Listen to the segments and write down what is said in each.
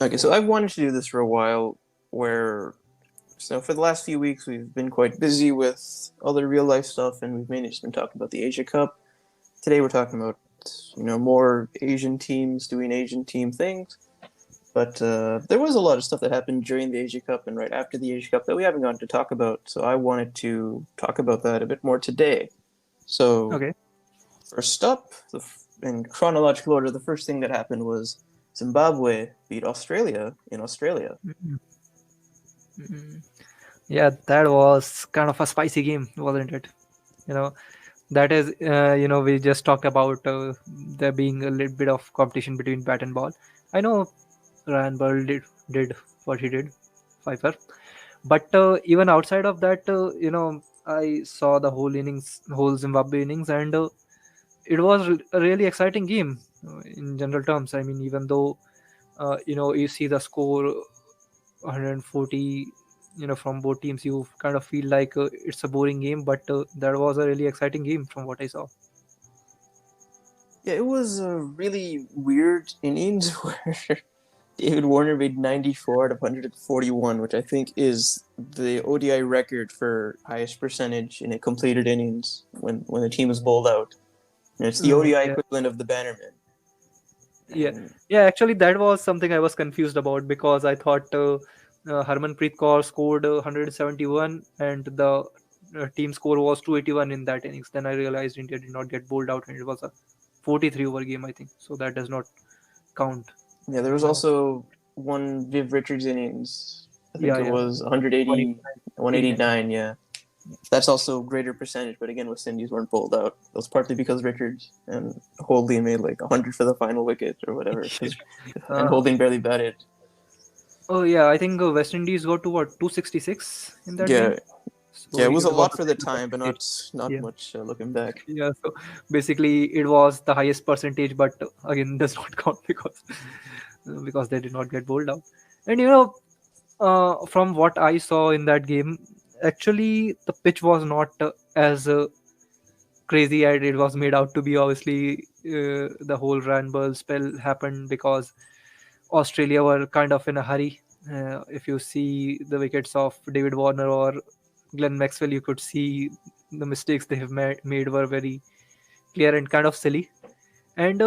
Okay, so I've wanted to do this for a while. So for the last few weeks, we've been quite busy with other real life stuff, and we've mainly just been talking about the Asia Cup. Today, we're talking about more Asian teams doing Asian team things. But there was a lot of stuff that happened during the Asia Cup and right after the Asia Cup that we haven't gotten to talk about. So I wanted to talk about that a bit more today. So Okay. first up, in chronological order, the first thing that happened was Zimbabwe beat Australia in Australia. Mhm. Mhm. Yeah, that was kind of a spicy game, wasn't it? You know, that is, we just talked about there being a little bit of competition between bat and ball. I know Ryan Burl did what he did, Pfeiffer, but even outside of that, I saw the whole Zimbabwe innings, and it was a really exciting game in general terms. I mean, even though you see the score 140 from both teams, you kind of feel like it's a boring game, but that was a really exciting game from what I saw. Yeah, it was a really weird innings where David Warner made 94 out of 141, which I think is the ODI record for highest percentage in a completed innings when the team is bowled out. And it's the ODI Yeah, equivalent of the Bannerman. yeah, And yeah, actually that was something I was confused about, because I thought Harmanpreet Kaur scored 171 and the team score was 281 in that innings. Then I realized India did not get bowled out, and it was a 43 over game, I think, so that does not count. yeah, there was uh, also one Viv Richards innings. I think yeah, it yeah, was 180, 189, 89. 189, yeah. That's also greater percentage, but again, West Indies weren't bowled out. It was partly because Richards and Holding made like 100 for the final wicket or whatever, and uh, Holding barely batted. oh yeah, I think West Indies got to what, 266 in that game. Yeah, So yeah, it was a it was lot a for the better time, but percentage. not Yeah, much looking back. yeah. So basically, it was the highest percentage, but again, does not count because they did not get bowled out. And from what I saw in that game, actually the pitch was not as crazy as it was made out to be. Obviously, the whole Ranbird spell happened because Australia were kind of in a hurry. If you see the wickets of David Warner or Glenn Maxwell, you could see the mistakes they have made were very clear and kind of silly. And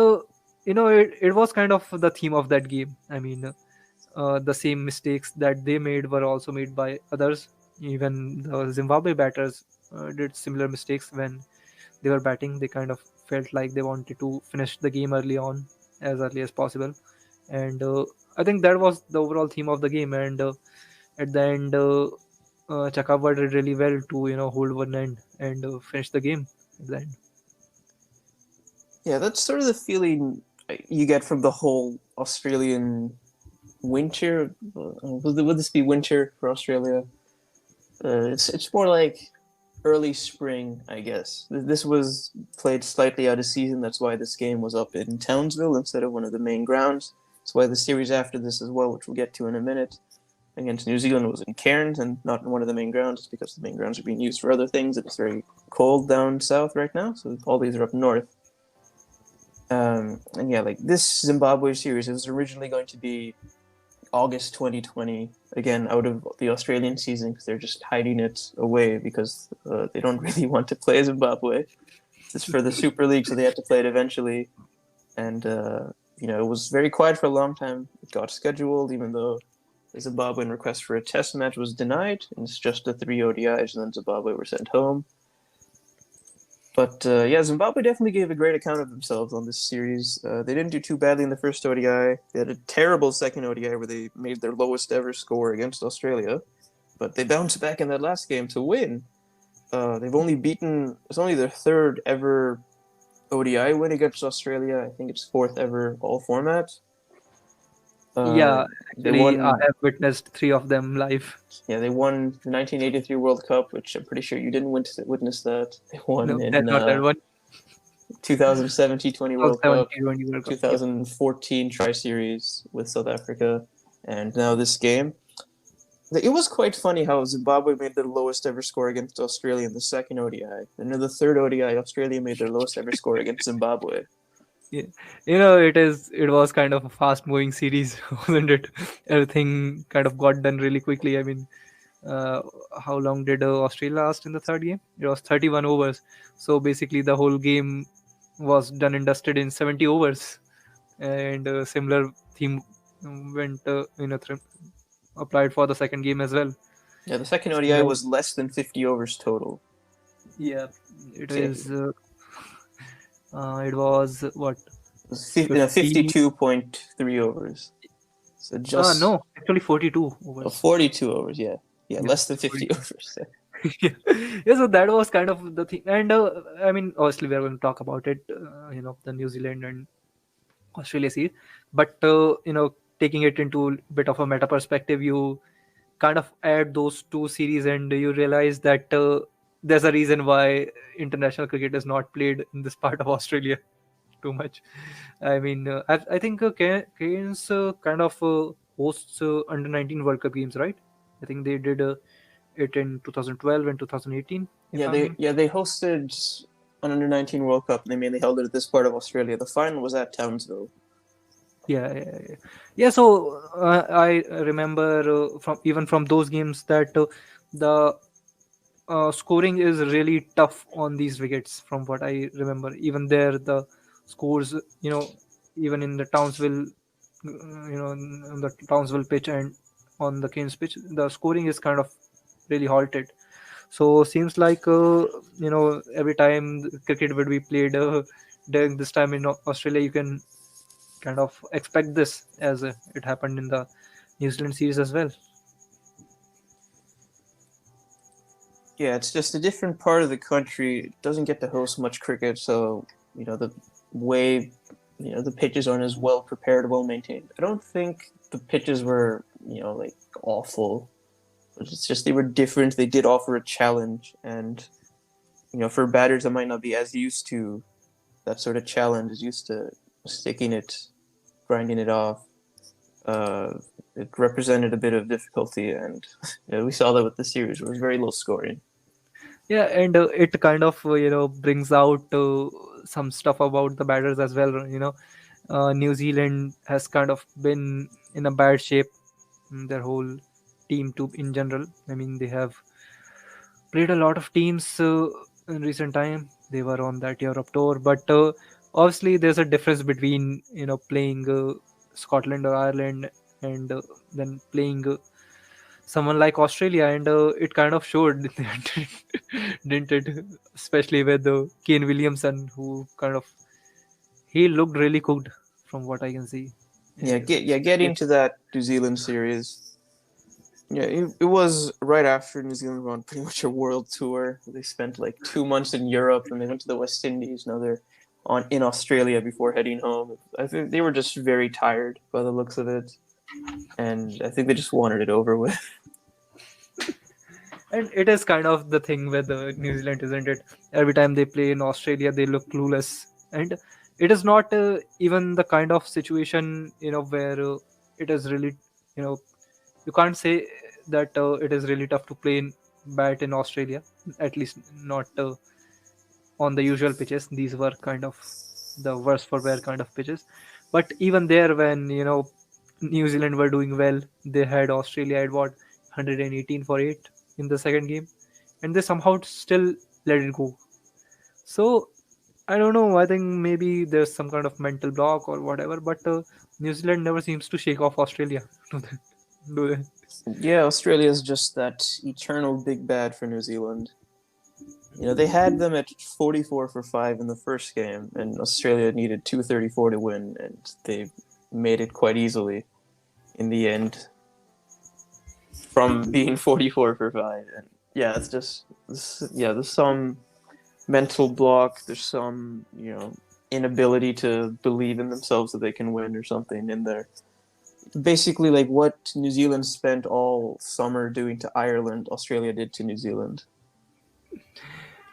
it was kind of the theme of that game. I mean, the same mistakes that they made were also made by others. Even the Zimbabwe batters did similar mistakes when they were batting. They kind of felt like they wanted to finish the game early on, as early as possible. And I think that was the overall theme of the game. And at the end, Chakabwa did really well to hold one end and finish the game at the end. Yeah, that's sort of the feeling you get from the whole Australian winter. Would this be winter for Australia? It's more like early spring, I guess. This was played slightly out of season. That's why this game was up in Townsville instead of one of the main grounds. That's why the series after this as well, which we'll get to in a minute, against New Zealand was in Cairns and not in one of the main grounds. It's because the main grounds are being used for other things. It's very cold down south right now, so all these are up north. And yeah, like this Zimbabwe series was originally going to be August 2020, again out of the Australian season because they're just hiding it away because they don't really want to play Zimbabwe. It's for the Super League, so they had to play it eventually. And it was very quiet for a long time. It got scheduled, even though the Zimbabwean request for a test match was denied, and it's just the 3 ODIs, and then Zimbabwe were sent home. But yeah, Zimbabwe definitely gave a great account of themselves on this series. They didn't do too badly in the first ODI. They had a terrible second ODI where they made their lowest ever score against Australia, but they bounced back in that last game to win. They've only beaten. It's only their third ever ODI win against Australia. I think it's fourth ever all format. Uh, Yeah, they actually, I won. have witnessed three of them live. Yeah, they won the 1983 World Cup, which I'm pretty sure you didn't witness that. They won No, that's in not that one. 2007 T20 World Cup, 2017 when you World Cup. Yep. 2014 Tri Series with South Africa, and now this game. It was quite funny how Zimbabwe made their lowest ever score against Australia in the second ODI, and in the third ODI, Australia made their lowest ever score against Zimbabwe. Yeah. It was kind of a fast moving series, wasn't it? Everything kind of got done really quickly. I mean, uh, how long did Australia last in the third game? It was 31 overs. So basically, the whole game was done and dusted in 70 overs. And similar theme went, applied for the second game as well. Yeah, the second ODI So, was less than 50 overs total. yeah, it So, yeah, is. It was what, it was 50? 52.3 overs. So just No, actually 42 overs. 42 overs, yeah. Yeah, Yeah, less than 50 42. overs. Yeah. Yeah, so that was kind of the thing. And I mean, obviously, we are going to talk about it, the New Zealand and Australia series. But, taking it into a bit of a meta perspective, you kind of add those two series and you realize that there's a reason why international cricket is not played in this part of Australia too much. I mean, I think Cairns kind of hosts under 19 World Cup games, right? I think they did it in 2012 and 2018. If I'm They hosted an under-19 World Cup. They mainly held it at this part of Australia. The final was at Townsville. yeah. So I remember from those games that the scoring is really tough on these wickets. From what I remember, even there the scores, even in the Townsville, on the Townsville pitch and on the Cairns pitch, the scoring is kind of really halted. So seems like every time the cricket would be played during this time in Australia, you can kind of expect this as it happened in the New Zealand series as well. Yeah, it's just a different part of the country. It doesn't get to host much cricket, so the way the pitches aren't as well prepared, well maintained. I don't think the pitches were like awful. It's just they were different. They did offer a challenge, and for batters that might not be as used to that sort of challenge, is used to sticking it, grinding it off. It represented a bit of difficulty, and we saw that with the series. It was very low scoring. Yeah, and it kind of brings out some stuff about the batters as well. New Zealand has kind of been in a bad shape. Their whole team too in general. I mean, they have played a lot of teams in recent time. They were on that Europe tour, but obviously there's a difference between playing Scotland or Ireland and then playing someone like Australia, and it kind of showed, didn't it? Especially with Kane Williamson, who kind of he looked really cooked from what I can see. Yeah, Uh, getting to that New Zealand series. Yeah, it was right after New Zealand were on pretty much a world tour. They spent like 2 months in Europe, and they went to the West Indies. Now they're in Australia before heading home. I think they were just very tired by the looks of it, and I think they just wanted it over with. And it is kind of the thing with New Zealand, isn't it? Every time they play in Australia, they look clueless, and it is not even the kind of situation where it is really, you know you can't say that it is really tough to play in bat in Australia. At least not on the usual pitches. These were kind of the worst for wear kind of pitches. But even there, when New Zealand were doing well, they had Australia at what, 118 for 8 in the second game, and they somehow still let it go. So I don't know. I think maybe there's some kind of mental block or whatever. But New Zealand never seems to shake off Australia. Do they? Do they? Yeah, Australia is just that eternal big bad for New Zealand. They had them at 44 for 5 in the first game, and Australia needed 234 to win, and they made it quite easily in the end from being 44 for 5. And yeah, it's just, there's some mental block, there's some, inability to believe in themselves that they can win or something in there. Basically, like what New Zealand spent all summer doing to Ireland, Australia did to New Zealand.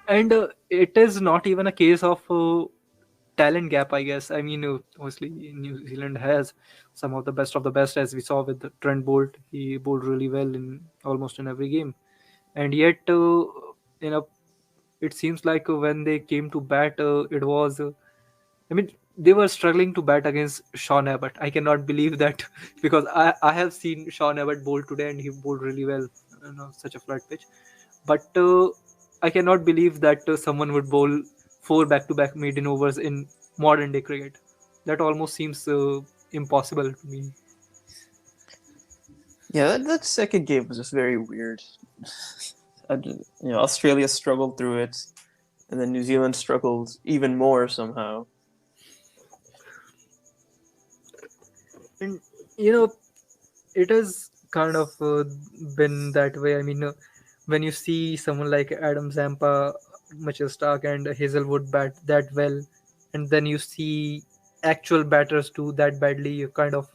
And it is not even a case of talent gap, I guess. I mean, obviously New Zealand has some of the best, as we saw with Trent Bolt. He bowled really well in almost in every game, and yet you know it seems like when they came to bat, it was I mean, they were struggling to bat against Sean Abbott. I cannot believe that because I have seen Sean Abbott bowl today and he bowled really well, such a flat pitch. But I cannot believe that someone would bowl four back-to-back maiden overs in modern day cricket. That almost seems impossible to me. Yeah, that second game was just very weird. Australia struggled through it, and then New Zealand struggled even more somehow. And it has kind of been that way. I mean, when you see someone like Adam Zampa, Mitchell Stark, and Hazelwood bat that well, and then you see actual batters do that badly, you kind of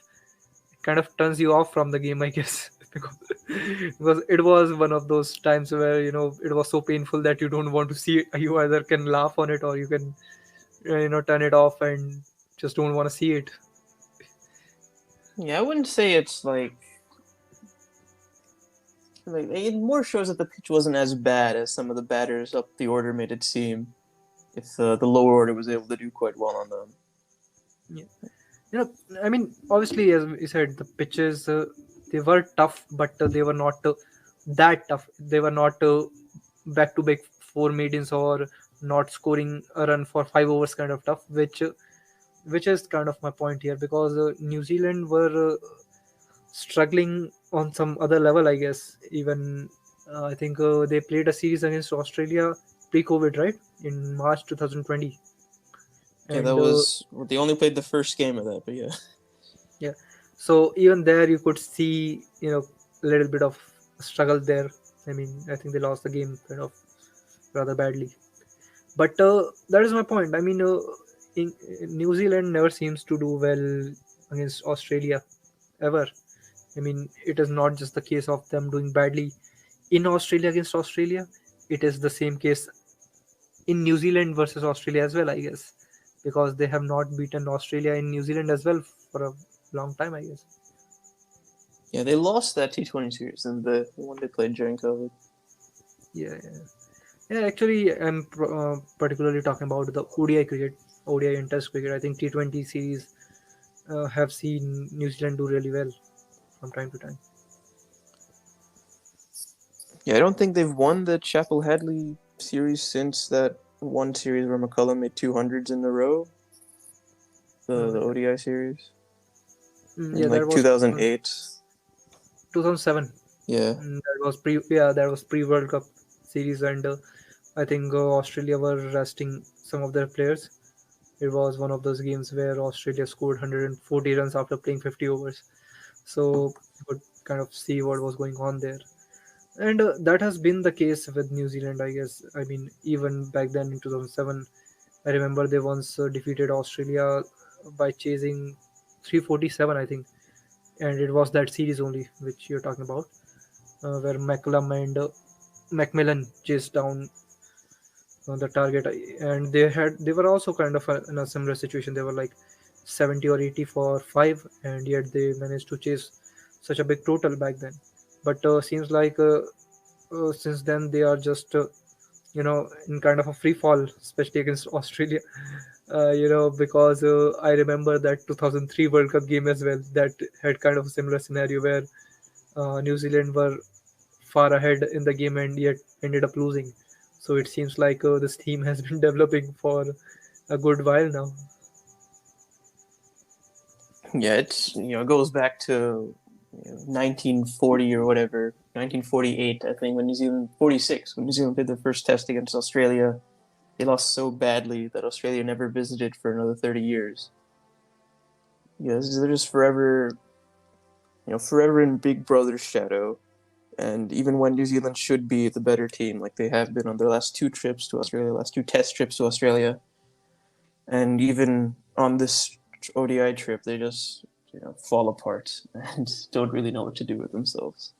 turns you off from the game, I guess. Because it was one of those times where it was so painful that you don't want to see it. You either can laugh on it or you can turn it off and just don't want to see it. Yeah, I wouldn't say it's like it more shows that the pitch wasn't as bad as some of the batters up the order made it seem. If the lower order was able to do quite well on them. Yeah. I mean, obviously, as you said, the pitches they were tough, but they were not that tough. They were not back to back four maidens or not scoring a run for 5 overs kind of tough, which is kind of my point here because New Zealand were struggling on some other level, I guess. Even I think they played a series against Australia pre-COVID, right, in March 2020, Yeah, that and was they only played the first game of that, but yeah. yeah. So even there, you could see a little bit of struggle there. I mean, I think they lost the game kind of rather badly. But that is my point. I mean, New Zealand never seems to do well against Australia ever. I mean, it is not just the case of them doing badly in Australia against Australia. It is the same case in New Zealand versus Australia as well, I guess, because they have not beaten Australia in New Zealand as well for a long time, I guess. Yeah, they lost that T20 series in the one they played during COVID. Yeah, yeah. Yeah, actually, I'm particularly talking about the ODI cricket, ODI and Test cricket. I think T20 series have seen New Zealand do really well from time to time. Yeah, I don't think they've won the Chapel Hadley series since that one series where McCullum made 200s in a row. The ODI series in Yeah, that like was 2008. 2007. Yeah. That was pre World Cup series, and I think Australia were resting some of their players. It was one of those games where Australia scored 140 runs after playing 50 overs. So you could kind of see what was going on there. And that has been the case with New Zealand, I guess. I mean, even back then in 2007, I remember they once defeated Australia by chasing 347, I think. And it was that series only, which you're talking about, where McCullum and Macmillan chased down the target, and they were also kind of in a similar situation. They were like 70 or 80 for five, and yet they managed to chase such a big total back then. But seems like since then they are just in kind of a free fall, especially against Australia. Because I remember that 2003 World Cup game as well that had kind of a similar scenario where New Zealand were far ahead in the game and yet ended up losing. So it seems like this team has been developing for a good while now. Yeah, it goes back to 1940 or whatever, 1948, I think, when New Zealand 46 when New Zealand played their first test against Australia. They lost so badly that Australia never visited for another 30 years. Yeah, they're just forever in Big Brother's shadow. And even when New Zealand should be the better team, like they have been on their last two trips to Australia, last two test trips to Australia, and even on this ODI trip, they just fall apart and don't really know what to do with themselves.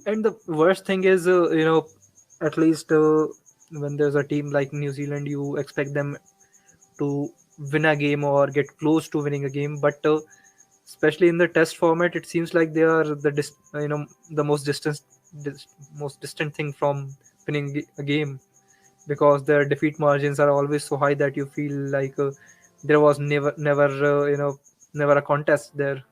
And the worst thing is, at least when there's a team like New Zealand, you expect them to win a game or get close to winning a game. But especially in the test format, it seems like they are the most distant thing from winning a game because their defeat margins are always so high that you feel like there was never a contest there.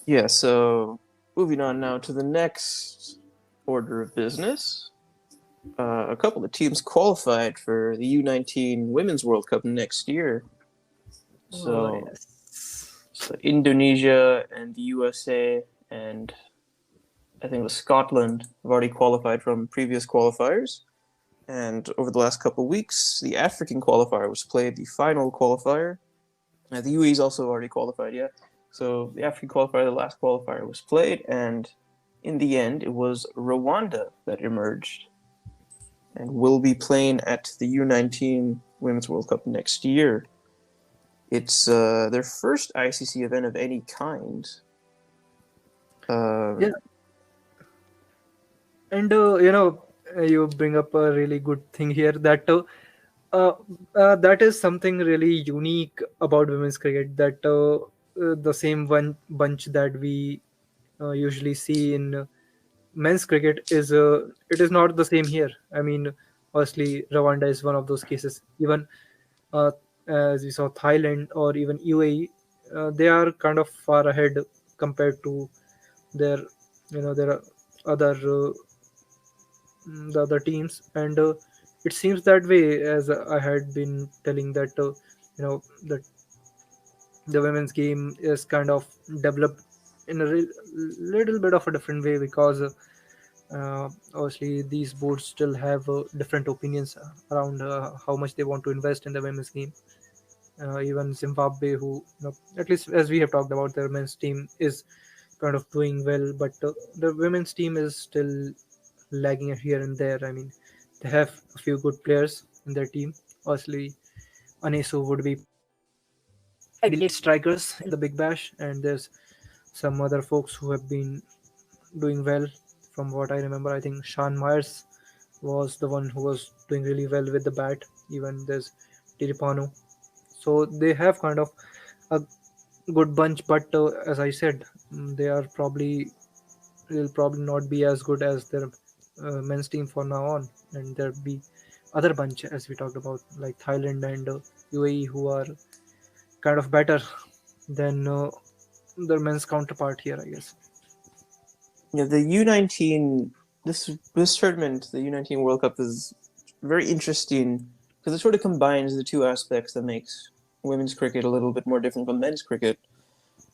Yeah, so moving on now to the next order of business. A couple of teams qualified for the U19 Women's World Cup next year. Oh So, yes. so Indonesia and the USA and I think it was Scotland have already qualified from previous qualifiers. And over the last couple of weeks, the African qualifier was played, the final qualifier. The UAE's also already qualified, yeah. So the African qualifier, the last qualifier, was played, and in the end, it was Rwanda that emerged and will be playing at the U19 Women's World Cup next year. It's their first ICC event of any kind. Yeah, and you bring up a really good thing here that uh, that is something really unique about women's cricket, that the same one bunch that we usually see in men's cricket is it is not the same here. I mean, firstly, Rwanda is one of those cases. Even uh, as we saw Thailand or even UAE, they are kind of far ahead compared to their their other the other teams. And it seems that way, as I had been telling, that that the women's game is kind of developed in a little bit of a different way, because obviously these boards still have different opinions around how much they want to invest in the women's game. Even Zimbabwe, who, at least as we have talked about, their men's team is kind of doing well, but the women's team is still lagging here and there. I mean, they have a few good players in their team. Obviously, Anesu would be elite strikers in the Big Bash, and there's some other folks who have been doing well. From what I remember, I think Sean Myers was the one who was doing really well with the bat. Even there's Tiripano. So they have kind of a good bunch, but as I said, they are probably will probably not be as good as their men's team for now on, and there'll be other bunch, as we talked about, like Thailand and UAE, who are kind of better than their men's counterpart here, I guess. Yeah, the U19 this tournament, the U19 World Cup, is very interesting because it sort of combines the two aspects that makes women's cricket a little bit more different from men's cricket.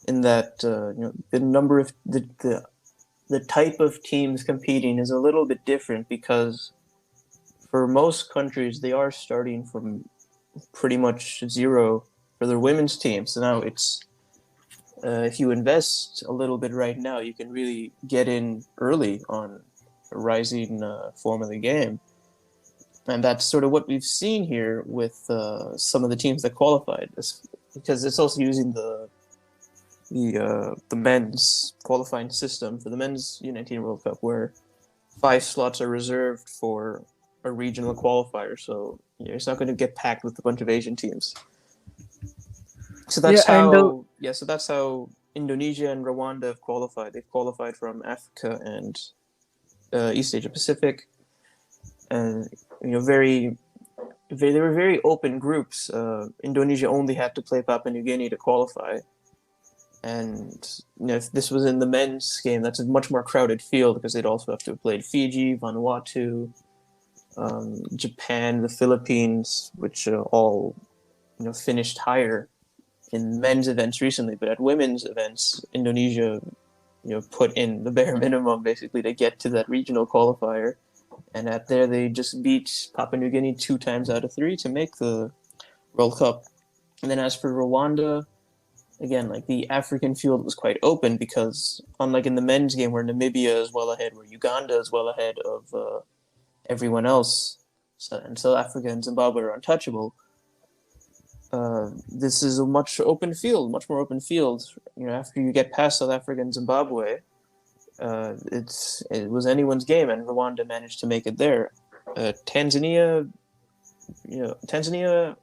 In that the number of the type of teams competing is a little bit different because for most countries they are starting from pretty much zero for their women's team. So now it's if you invest a little bit right now, you can really get in early on a rising form of the game. And that's sort of what we've seen here with some of the teams that qualified, because it's also using the men's qualifying system for the men's U19 World Cup, where 5 slots are reserved for a regional qualifier. So it's not going to get packed with a bunch of Asian teams. So Yeah, that's and how so that's how Indonesia and Rwanda have qualified. They've qualified from Africa and East Asia Pacific, and they were very open groups. Indonesia only had to play Papua New Guinea to qualify, and if this was in the men's game, that's a much more crowded field because they'd also have to have played Fiji, Vanuatu, Japan, the Philippines, which all finished higher in men's events recently. But at women's events, Indonesia put in the bare minimum basically to get to that regional qualifier, and at there they just beat Papua New Guinea 2 times out of 3 to make the World Cup. And then as for Rwanda, again, like the African field was quite open because unlike in the men's game where Namibia is well ahead, where Uganda is well ahead of everyone else, and South Africa and Zimbabwe are untouchable. This is a much more open field. After you get past South Africa and Zimbabwe, it was anyone's game, and Rwanda managed to make it there. Tanzania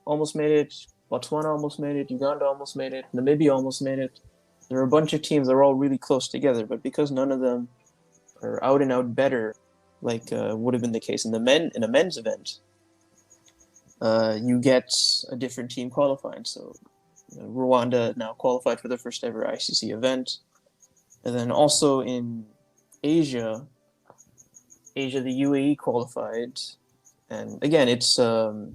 almost made it. Botswana almost made it. Uganda almost made it. Namibia almost made it. There are a bunch of teams that are all really close together, but because none of them are out and out better, like would have been the case in a men's event, you get a different team qualifying. So Rwanda now qualified for the first ever ICC event, and then also in Asia, the UAE qualified, and again it's a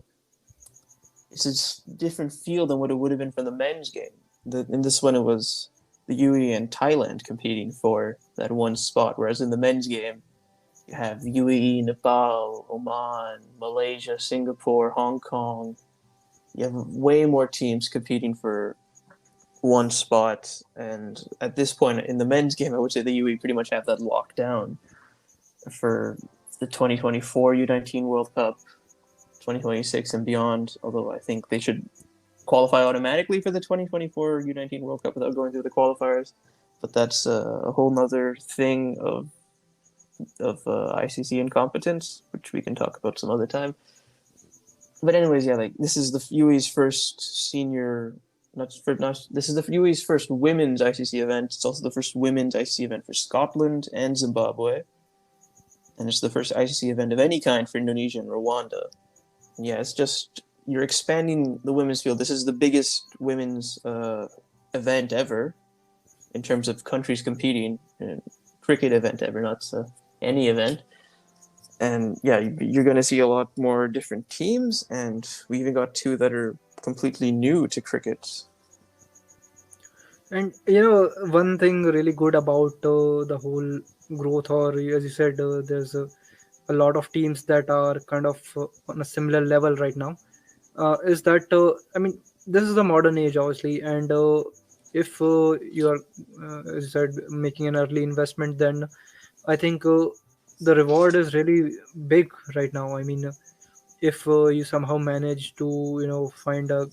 different field than what it would have been for the men's game. In this one, it was the UAE and Thailand competing for that one spot, whereas in the men's game, you have UAE, Nepal, Oman, Malaysia, Singapore, Hong Kong. You have way more teams competing for one spot. And at this point in the men's game, I would say the UAE pretty much have that locked down for the 2024 U19 World Cup, 2026 and beyond. Although I think they should qualify automatically for the 2024 U19 World Cup without going through the qualifiers. But that's a whole nother thing of ICC incompetence, which we can talk about some other time. But anyways, yeah, like this is the UAE's first senior, this is the UAE's first women's ICC event. It's also the first women's ICC event for Scotland and Zimbabwe, and it's the first ICC event of any kind for Indonesia and Rwanda. And yeah, it's just you're expanding the women's field. This is the biggest women's event ever in terms of countries competing, cricket event ever, not any event. And yeah, you're going to see a lot more different teams, and we even got two that are completely new to cricket. And one thing really good about the whole growth, or as you said, there's a lot of teams that are kind of on a similar level right now, is that this is the modern age, obviously, and if you are, as you said, making an early investment, then I think the reward is really big right now. I mean, if you somehow manage to find a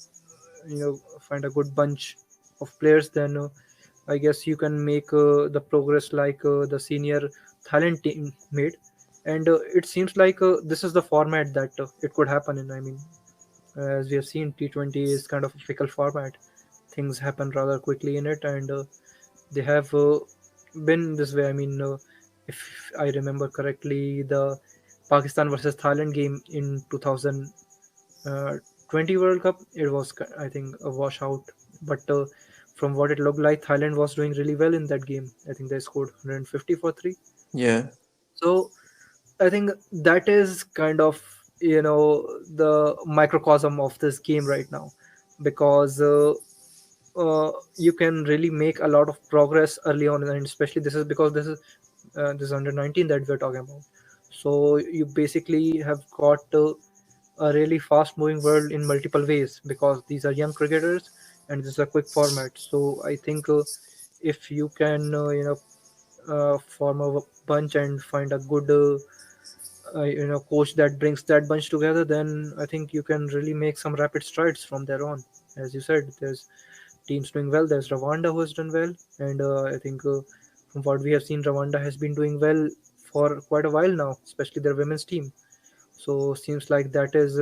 good bunch of players, then I guess you can make the progress like the senior Thailand team made. And it seems like this is the format that it could happen in. I mean, as we have seen, T20 is kind of a fickle format. Things happen rather quickly in it, and they have been this way. I mean, if I remember correctly, the Pakistan versus Thailand game in 2020 World Cup, it was, I think, a washout. But from what it looked like, Thailand was doing really well in that game. I think they scored 150 for three. Yeah. So I think that is kind of the microcosm of this game right now, because you can really make a lot of progress early on, and especially this is because this is under 19 that we're talking about. So you basically have got a really fast moving world in multiple ways, because these are young cricketers and this is a quick format. So I think if you can form a bunch and find a good coach that brings that bunch together, then I think you can really make some rapid strides from there on. As you said, there's teams doing well. There's Rwanda who has done well, and I think from what we have seen, Rwanda has been doing well for quite a while now, especially their women's team. So seems like that is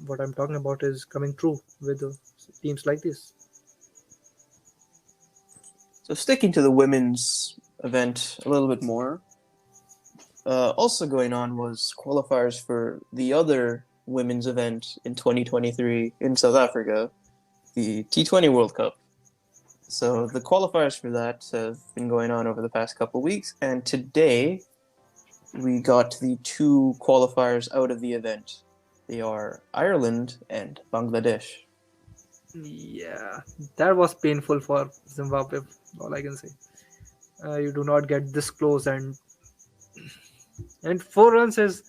what I'm talking about is coming true with teams like this. So sticking to the women's event a little bit more, also going on was qualifiers for the other women's event in 2023 in South Africa, the T20 World Cup. So the qualifiers for that have been going on over the past couple of weeks, and today we got the two qualifiers out of the event. They are Ireland and Bangladesh. Yeah, that was painful for Zimbabwe. All I can say, you do not get this close, and 4 runs is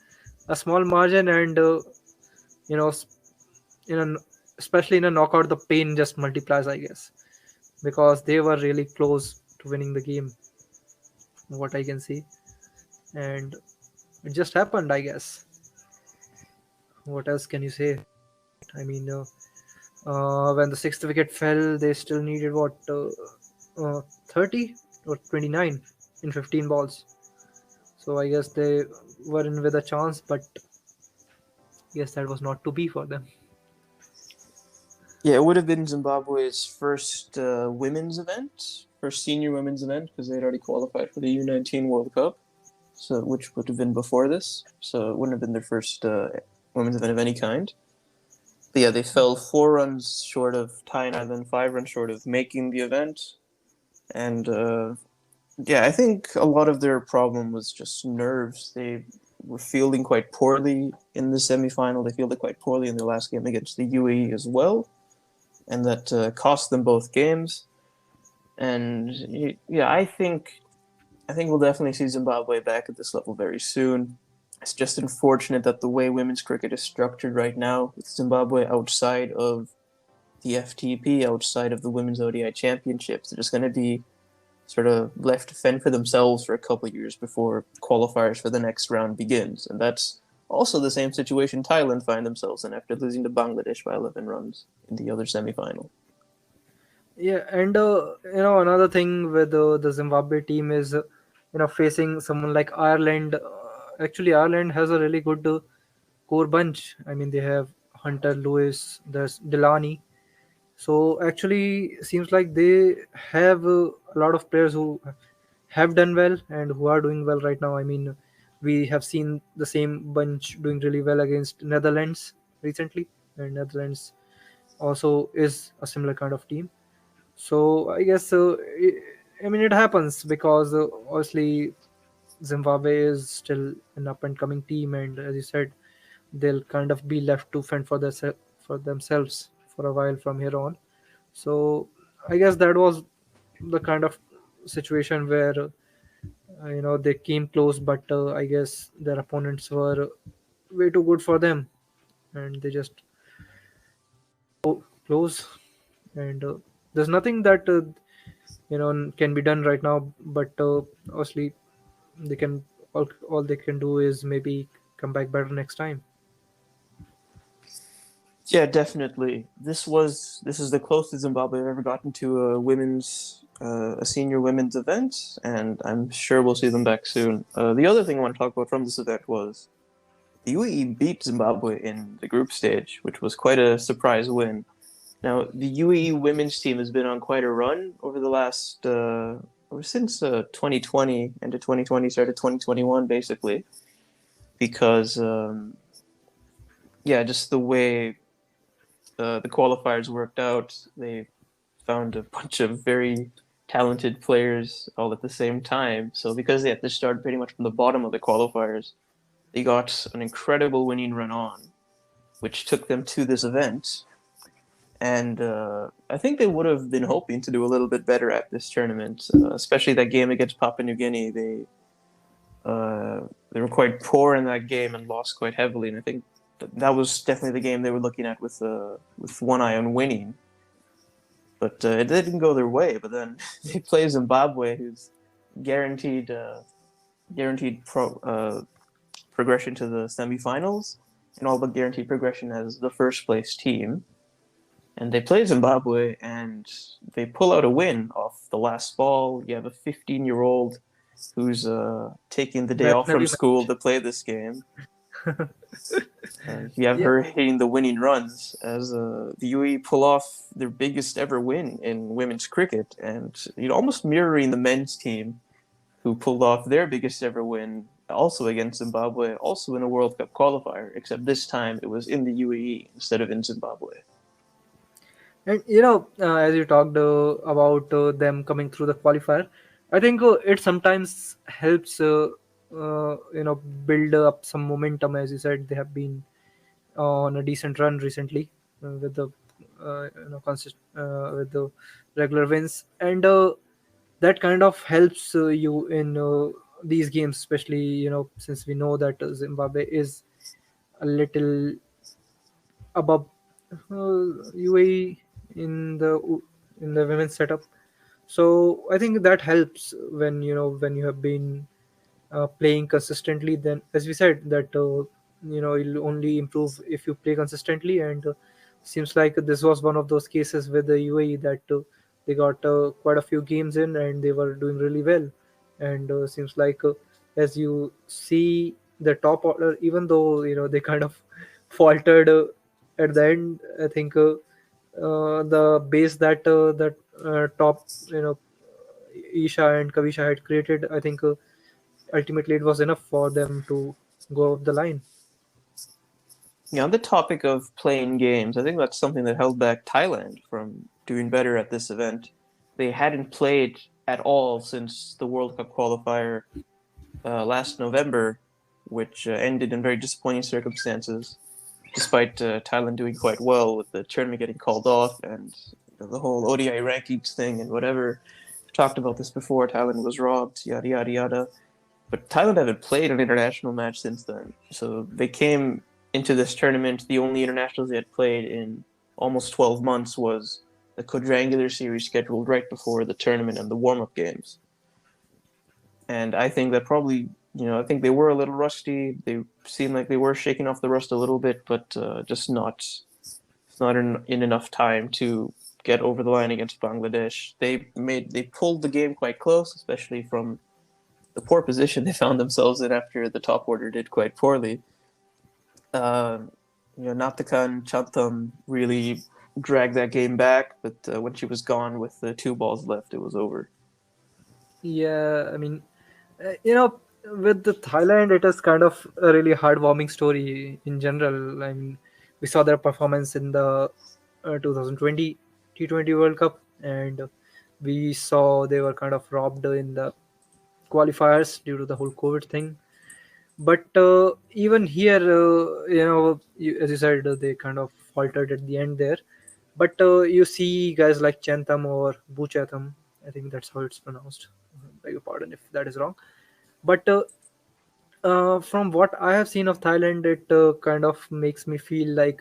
a small margin, and you know, in a, especially in a knockout, the pain just multiplies, I guess, because they were really close to winning the game, from what I can see, and it just happened, I guess. What else can you say? I mean, when the sixth wicket fell, they still needed what 30 or 29 in 15 balls. So I guess they were in with a chance, but yes, that was not to be for them. Yeah, it would have been Zimbabwe's first women's event, first senior women's event because they'd already qualified for the U19 World Cup, so which would have been before this. So it wouldn't have been their first women's event of any kind. But yeah, they fell 4 runs short of tying and then 5 runs short of making the event. And yeah, I think a lot of their problem was just nerves. They were fielding quite poorly in the semifinal. They fielded quite poorly in their last game against the UAE as well, and that cost them both games. And yeah, I think we'll definitely see Zimbabwe back at this level very soon. It's just unfortunate that the way women's cricket is structured right now, with Zimbabwe outside of the FTP, outside of the Women's ODI Championships, they're just going to be sort of left to fend for themselves for a couple of years before qualifiers for the next round begins. And that's also the same situation Thailand find themselves in after losing to Bangladesh by 11 runs in the other semifinal. Yeah, and another thing with the Zimbabwe team is facing someone like Ireland. Actually, Ireland has a really good core bunch. I mean, they have Hunter Lewis, there's Delaney. So actually, seems like they have a lot of players who have done well and who are doing well right now. I mean, we have seen the same bunch doing really well against Netherlands recently, and Netherlands also is a similar kind of team. So I guess I mean it happens because obviously Zimbabwe is still an up and coming team, and as you said, they'll kind of be left to fend for for themselves for a while from here on. So I guess that was the kind of situation where they came close, but I guess their opponents were way too good for them, and they just close. And there's nothing that can be done right now, but obviously they can all they can do is maybe come back better next time. Yeah, definitely. This is the closest Zimbabwe have ever gotten to a senior women's event, and I'm sure we'll see them back soon. The other thing I want to talk about from this event was the UAE beat Zimbabwe in the group stage, which was quite a surprise win. Now, the UAE women's team has been on quite a run over the last ever since 2020 into 2020 started 2021 basically, because yeah, just the way the qualifiers worked out, they found a bunch of very talented players all at the same time. So because they had to start pretty much from the bottom of the qualifiers, they got an incredible winning run on, which took them to this event. And I think they would have been hoping to do a little bit better at this tournament, especially that game against Papua New Guinea. They were quite poor in that game and lost quite heavily. And I think that was definitely the game they were looking at with one eye on winning. But it didn't go their way. But then they play Zimbabwe, who's guaranteed progression to the semifinals, and all but guaranteed progression as the first place team. And they play Zimbabwe, and they pull out a win off the last ball. You have a 15-year-old who's taking the day off from school to play this game. You have her hitting the winning runs as the UAE pull off their biggest ever win in women's cricket, and almost mirroring the men's team, who pulled off their biggest ever win also against Zimbabwe, also in a World Cup qualifier, except this time it was in the UAE instead of in Zimbabwe. And as you talked about them coming through the qualifier, I think it sometimes helps build up some momentum. As you said, they have been on a decent run recently with the with the regular wins, and that kind of helps you in these games, especially since we know that Zimbabwe is a little above UAE in the women's setup. So I think that helps when you have been playing consistently. Then, as we said, that you'll only improve if you play consistently, and seems like this was one of those cases with the UAE that they got quite a few games in and they were doing really well. And seems like as you see the top order, even though they kind of faltered at the end, I think the base that top Isha and Kavisha had created, I think ultimately it was enough for them to go up the line. Yeah, on the topic of playing games, I think that's something that held back Thailand from doing better at this event. They hadn't played at all since the World Cup qualifier last November, which ended in very disappointing circumstances, despite Thailand doing quite well with the tournament getting called off and the whole ODI rankings thing and whatever. We've talked about this before. Thailand was robbed, yada yada yada. But Thailand haven't played an international match since then. So they came into this tournament. The only internationals they had played in almost 12 months was the quadrangular series scheduled right before the tournament and the warm up games. And I think that probably, I think they were a little rusty. They seemed like they were shaking off the rust a little bit, but just not in enough time to get over the line against Bangladesh. They pulled the game quite close, especially from the poor position they found themselves in after the top order did quite poorly. Uh, Natakan Chantam really dragged that game back, but when she was gone with the 2 balls left, it was over. Yeah, I mean, with the Thailand, it is kind of a really heartwarming story in general. I mean, we saw their performance in the 2020 T20 World Cup, and we saw they were kind of robbed in the qualifiers due to the whole COVID thing. But even here, as you said, they kind of faltered at the end there. But you see guys like Chantam or Buchatham, I think that's how it's pronounced. Beg your pardon if that is wrong. But from what I have seen of Thailand, it kind of makes me feel like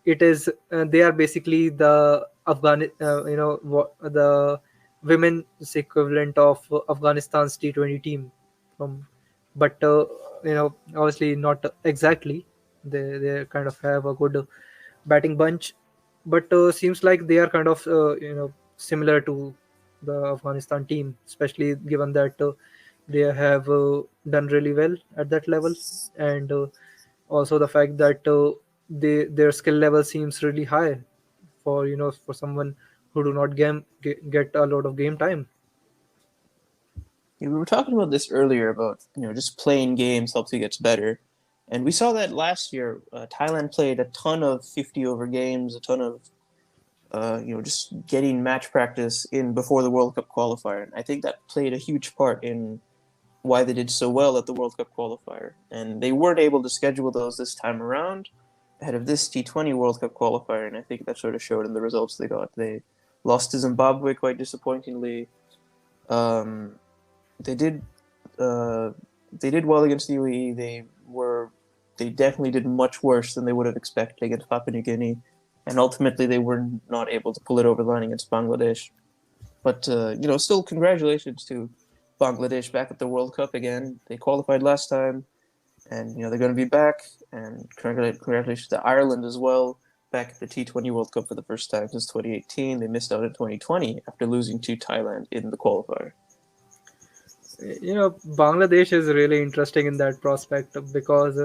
it is they are basically the the women's equivalent of Afghanistan's T20 team. From, but obviously not exactly. They kind of have a good batting bunch, but seems like they are kind of similar to the Afghanistan team, especially given that they have done really well at that level, and also the fact that their skill level seems really high for for someone who do not get a lot of game time. Yeah, we were talking about this earlier about just playing games helps you get better, and we saw that last year. Thailand played a ton of 50 over games, a ton of just getting match practice in before the World Cup qualifier. And I think that played a huge part in why they did so well at the World Cup qualifier. And they weren't able to schedule those this time around ahead of this T20 World Cup qualifier. And I think that sort of showed in the results they got. They lost to Zimbabwe quite disappointingly. Um, they did uh, they did well against the UAE. They definitely did much worse than they would have expected against Papua New Guinea, and ultimately they were not able to pull it over the line against Bangladesh. But still congratulations to Bangladesh back at the World Cup again. They qualified last time, and they're going to be back. And congratulations to Ireland as well, back at the T20 World Cup for the first time since 2018. They missed out in 2020 after losing to Thailand in the qualifier. Bangladesh is really interesting in that prospect because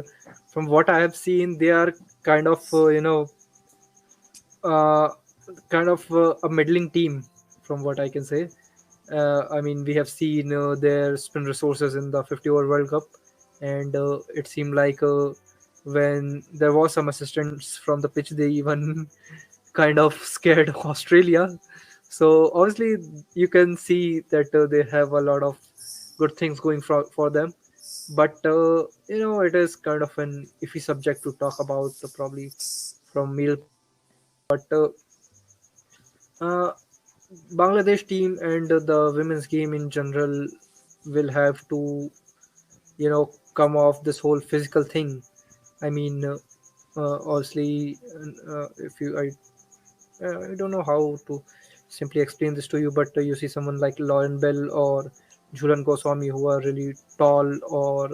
from what I have seen, they are kind of uh, a middling team, from what I can say. I mean, we have seen their spin resources in the 50 over World Cup, and it seemed like when there was some assistance from the pitch, they even kind of scared Australia. So obviously, you can see that they have a lot of good things going for them. But it is kind of an iffy subject to talk about, probably from meal. But uh, Bangladesh team and the women's game in general will have to, come off this whole physical thing. I mean, obviously, if you, I don't know how to simply explain this to you, but you see someone like Lauren Bell or Jhulan Goswami who are really tall, or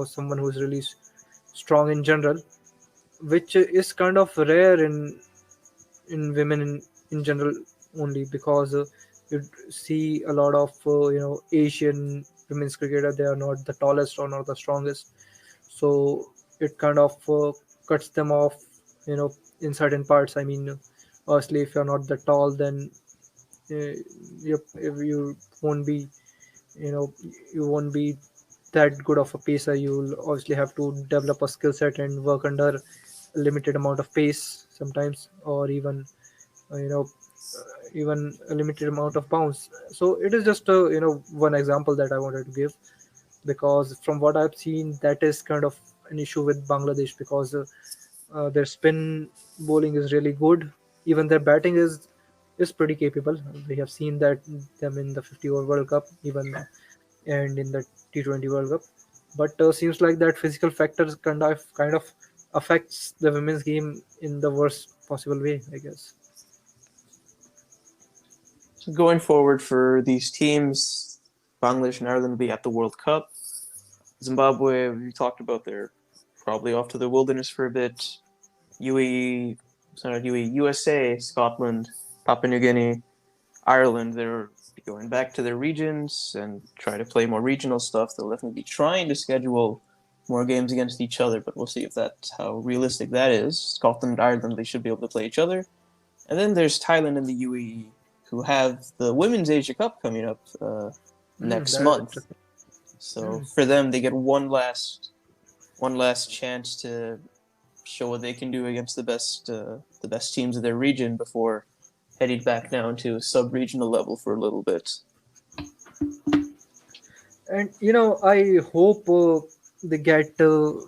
someone who is really strong in general, which is kind of rare in women in general, only because you see a lot of Asian women's cricketer, they are not the tallest or not the strongest, so it kind of cuts them off in certain parts. I mean, obviously if you're not that tall, then you won't be, you know, you won't be that good of a pacer. You'll obviously have to develop a skill set and work under a limited amount of pace sometimes, or even you know even a limited amount of bounce. So it is just one example that I wanted to give, because from what I've seen, that is kind of an issue with Bangladesh, because their spin bowling is really good. Even their batting is pretty capable. We have seen that them in the 50 over World Cup, even and in the T20 World Cup. But seems like that physical factors kind of affects the women's game in the worst possible way, I guess. So going forward for these teams, Bangladesh and Ireland will be at the World Cup. Zimbabwe, we talked about, they're probably off to the wilderness for a bit. UAE, sorry, UAE, USA, Scotland, Papua New Guinea, Ireland, they're going back to their regions and try to play more regional stuff. They'll definitely be trying to schedule more games against each other, but we'll see if that's how realistic that is. Scotland and Ireland, they should be able to play each other. And then there's Thailand and the UAE, who have the Women's Asia Cup coming up next That is month. interesting. So for them, they get one last chance to show what they can do against the best teams of their region before heading back down to sub-regional level for a little bit. And I hope they get the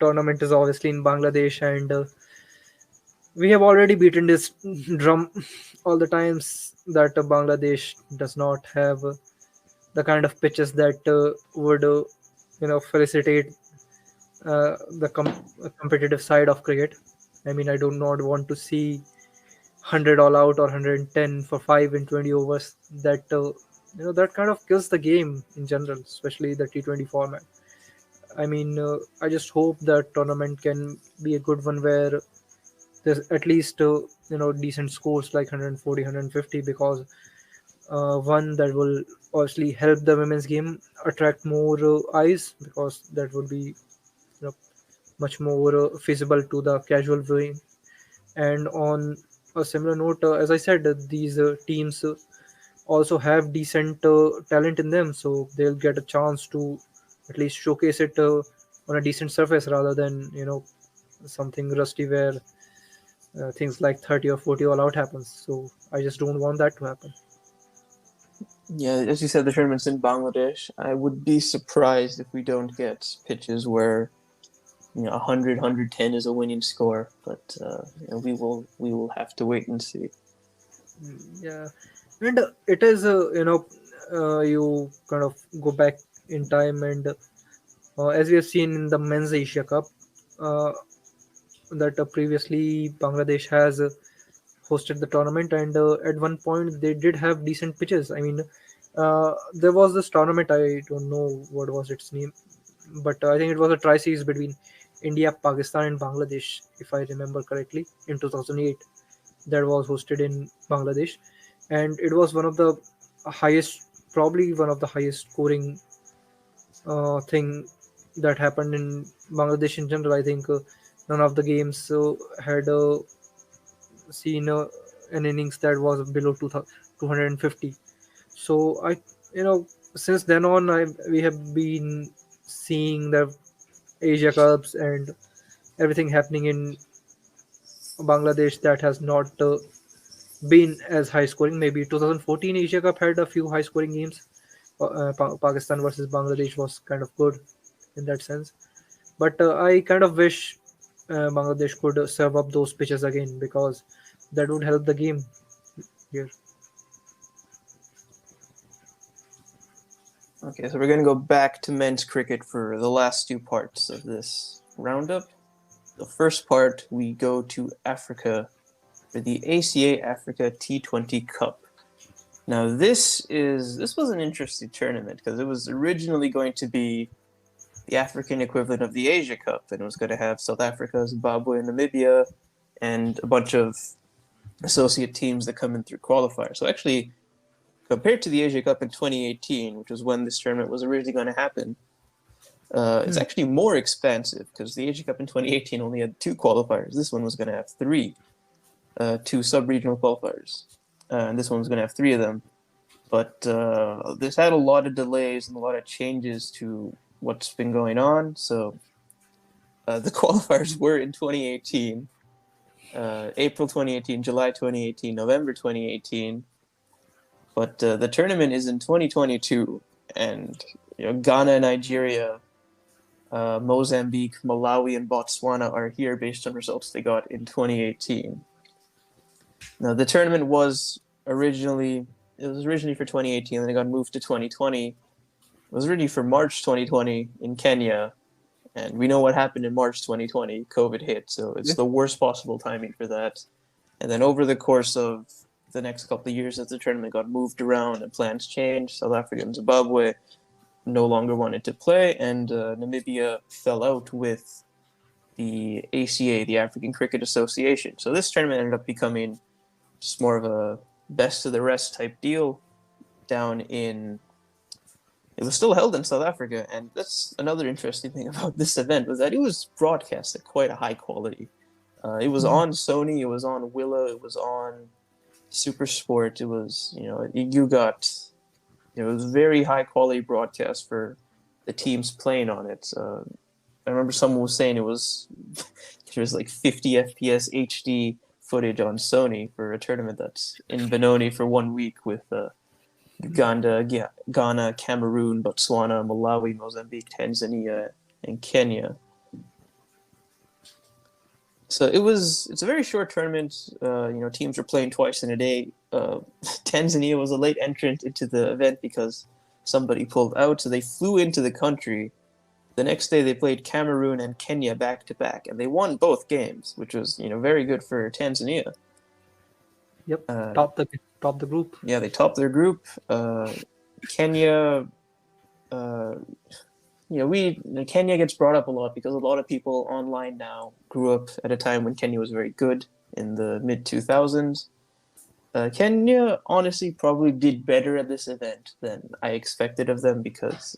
tournament is obviously in Bangladesh, and we have already beaten this drum all the times that Bangladesh does not have the kind of pitches that would facilitate competitive side of cricket. I mean, I do not want to see 100 all out or 110 for 5 in 20 overs. That that kind of kills the game in general, especially the T20 format. I mean, I just hope that tournament can be a good one where there's at least decent scores like 140, 150, because one that will obviously help the women's game attract more eyes, because that would be know, much more feasible to the casual viewing. And on a similar note, as I said, these teams also have decent talent in them, so they'll get a chance to at least showcase it on a decent surface, rather than something rusty where things like 30 or 40 all out happens. So I just don't want that to happen. Yeah, as you said, the tournament's in Bangladesh. I would be surprised if we don't get pitches where 100, 110 is a winning score, but we will have to wait and see. Yeah, and it is you kind of go back in time, and as we have seen in the men's Asia Cup, uh, that previously Bangladesh has hosted the tournament, and at one point they did have decent pitches. I mean, there was this tournament, I don't know what was its name, but I think it was a tri-series between India, Pakistan, and Bangladesh, if I remember correctly, in 2008. That was hosted in Bangladesh, and it was one of the probably one of the highest scoring thing that happened in Bangladesh in general. I think none of the games had seen an innings that was below 250. So since then on, we have been seeing the Asia Cups and everything happening in Bangladesh that has not been as high scoring. Maybe 2014 Asia Cup had a few high scoring games. Pakistan versus Bangladesh was kind of good in that sense. But I kind of wish Bangladesh could serve up those pitches again, because that would help the game here. Okay, so we're going to go back to men's cricket for the last two parts of this roundup. The first part, we go to Africa for the ACA Africa T20 Cup. Now, this was an interesting tournament because it was originally going to be the African equivalent of the Asia Cup, and it was going to have South Africa, Zimbabwe, and Namibia, and a bunch of associate teams that come in through qualifiers. So actually, compared to the Asia Cup in 2018, which was when this tournament was originally going to happen, it's actually more expansive, because the Asia Cup in 2018 only had 2 qualifiers. This one was going to have 3, 2 sub-regional qualifiers. and this one's going to have 3 of them. But this had a lot of delays and a lot of changes to what's been going on. So the qualifiers were in 2018, April 2018, July 2018, November 2018. But the tournament is in 2022, and Ghana, Nigeria, Mozambique, Malawi, and Botswana are here based on results they got in 2018. Now, the tournament was originally for 2018, and then it got moved to 2020. It was originally for March 2020 in Kenya, and we know what happened in March 2020. COVID hit, so it's the worst possible timing for that. And then over the course of the next couple of years, as the tournament got moved around and plans changed, South Africa and Zimbabwe no longer wanted to play, and Namibia fell out with the ACA, the African Cricket Association. So this tournament ended up becoming just more of a best of the rest type deal down in. It was still held in South Africa, and that's another interesting thing about this event was that it was broadcast at quite a high quality. It was on Sony, it was on Willow, it was on Super Sport. It was it was very high quality broadcast for the teams playing on it. I remember someone was saying there was like 50 FPS HD footage on Sony for a tournament that's in Benoni for 1 week with Ghana, Cameroon, Botswana, Malawi, Mozambique, Tanzania, and Kenya. So it's a very short tournament. Teams were playing twice in a day. Tanzania was a late entrant into the event because somebody pulled out, so they flew into the country. The next day they played Cameroon and Kenya back to back, and they won both games, which was very good for Tanzania. Yep, top the group. Yeah, they topped their group. Kenya, Kenya gets brought up a lot because a lot of people online now grew up at a time when Kenya was very good in the mid 2000s. Kenya honestly probably did better at this event than I expected of them because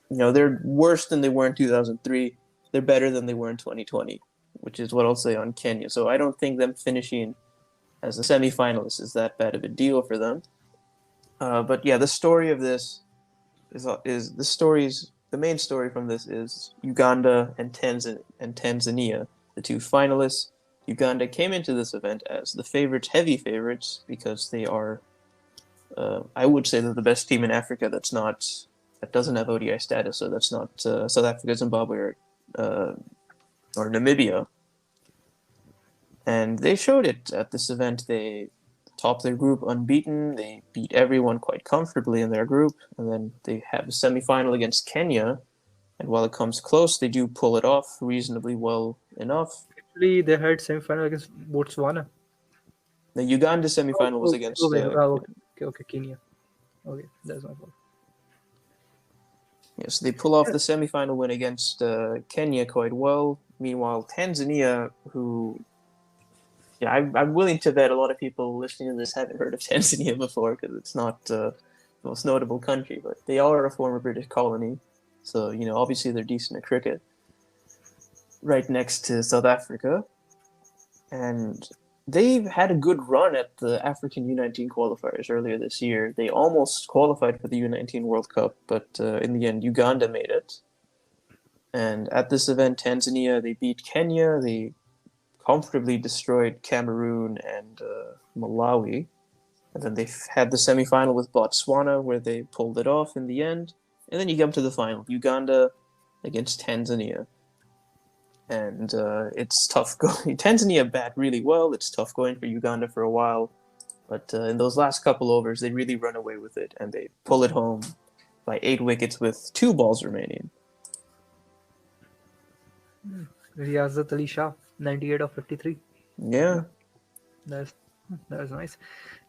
they're worse than they were in 2003. They're better than they were in 2020, which is what I'll say on Kenya. So I don't think them finishing as a semifinalist is that bad of a deal for them. But yeah, the story of this is the main story from this is Uganda and Tanzania, the 2 finalists. Uganda came into this event as the heavy favorites, because they are, I would say they're the best team in Africa that doesn't have ODI status, so that's not South Africa, Zimbabwe, or Namibia. And they showed it at this event. They topped their group unbeaten. They beat everyone quite comfortably in their group. And then they have a semifinal against Kenya. And while it comes close, they do pull it off reasonably well enough. Actually, they had semifinal against Botswana. The Uganda semifinal was against... Okay, Kenya. Okay, that's my fault. Yes, they pull off the semifinal win against Kenya quite well. Meanwhile, Tanzania, who... Yeah, I'm willing to bet a lot of people listening to this haven't heard of Tanzania before because it's not the most notable country, but they are a former British colony. So, obviously they're decent at cricket. Right next to South Africa. And they've had a good run at the African U19 qualifiers earlier this year. They almost qualified for the U19 World Cup, but in the end, Uganda made it. And at this event, Tanzania, they beat Kenya. They comfortably destroyed Cameroon and Malawi. And then they had the semifinal with Botswana, where they pulled it off in the end. And then you come to the final, Uganda against Tanzania. And it's tough going. Tanzania bat really well. It's tough going for Uganda for a while. But in those last couple overs, they really run away with it. And they pull it home by 8 wickets with 2 balls remaining. Riyazat Ali Shah, 98 of 53. Yeah. That's nice.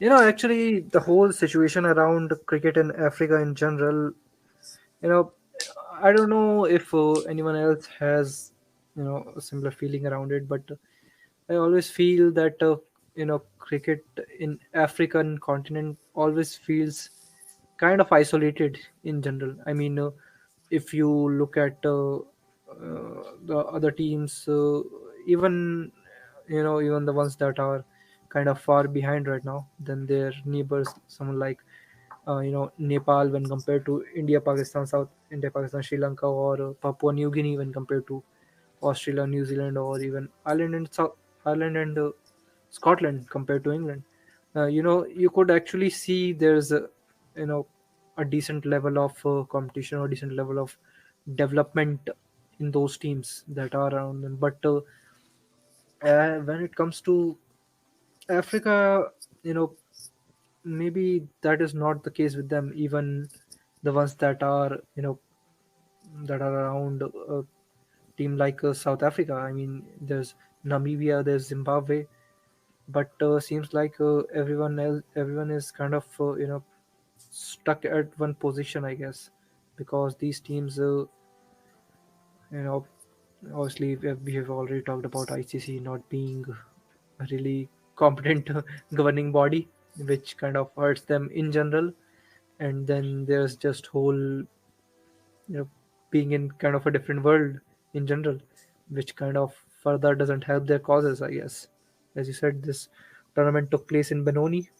Actually, the whole situation around cricket in Africa in general, I don't know if anyone else has, a similar feeling around it, but I always feel that, cricket in African continent always feels kind of isolated in general. I mean, if you look at the other teams, even the ones that are kind of far behind right now than their neighbors, someone like Nepal when compared to India, Pakistan, Sri Lanka, or Papua New Guinea when compared to Australia, New Zealand, or even Ireland and Scotland compared to England. You could actually see there's you know a decent level of competition or decent level of development in those teams that are around them. But when it comes to Africa, you know, maybe that is not the case with them. Even the ones that are around a team like South Africa. I mean, there's Namibia, there's Zimbabwe, but seems like everyone is kind of stuck at one position, I guess, because these teams, you know, obviously we have already talked about ICC not being a really competent governing body, which kind of hurts them in general. And then there's just whole being in kind of a different world in general, which kind of further doesn't help their causes, I guess. As you said, this tournament took place in Benoni,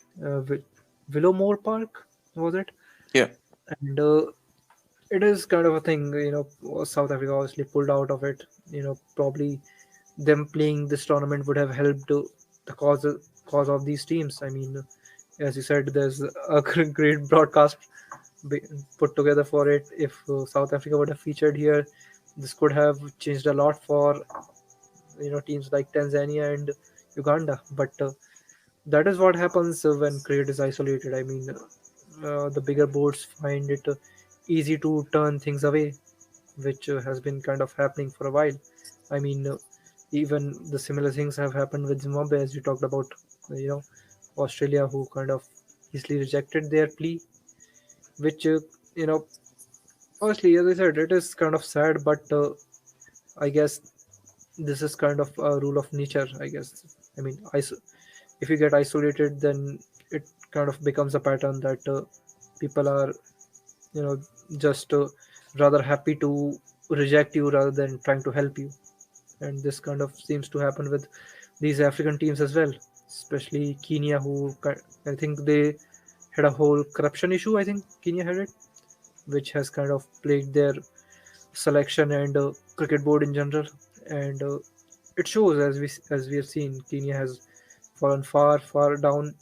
Willowmore Park, was it? Yeah. And it is kind of a thing, South Africa obviously pulled out of it. Probably them playing this tournament would have helped the cause of these teams. I mean, as you said, there's a great broadcast be- put together for it. If South Africa would have featured here, this could have changed a lot for teams like Tanzania and Uganda. But that is what happens when cricket is isolated. I mean, the bigger boards find it easy to turn things away, which has been kind of happening for a while. I mean, even the similar things have happened with Zimbabwe, as you talked about. You know, Australia, who kind of easily rejected their plea, which honestly, as I said, it is kind of sad, but I guess this is kind of a rule of nature, I guess. I mean, if you get isolated, then it kind of becomes a pattern that people are, you know, just rather happy to reject you rather than trying to help you. And this kind of seems to happen with these African teams as well, especially Kenya, who I think they had a whole corruption issue. I think Kenya had it, which has kind of plagued their selection and cricket board in general. And it shows, as we have seen, Kenya has fallen far down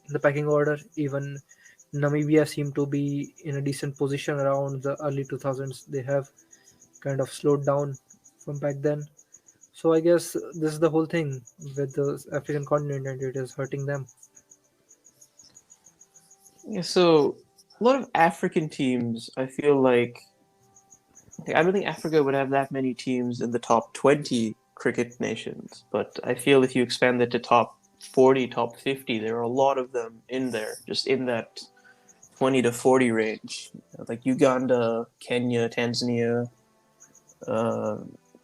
the pecking order. Even Namibia seem to be in a decent position around the early 2000s. They have kind of slowed down from back then. So I guess this is the whole thing with the African continent, and it is hurting them. Yeah, so a lot of African teams, I feel like I don't think Africa would have that many teams in the top 20 cricket nations, but I feel if you expand it to top 40, top 50, there are a lot of them in there, just in that 20 to 40 range. Like Uganda, Kenya, Tanzania, uh,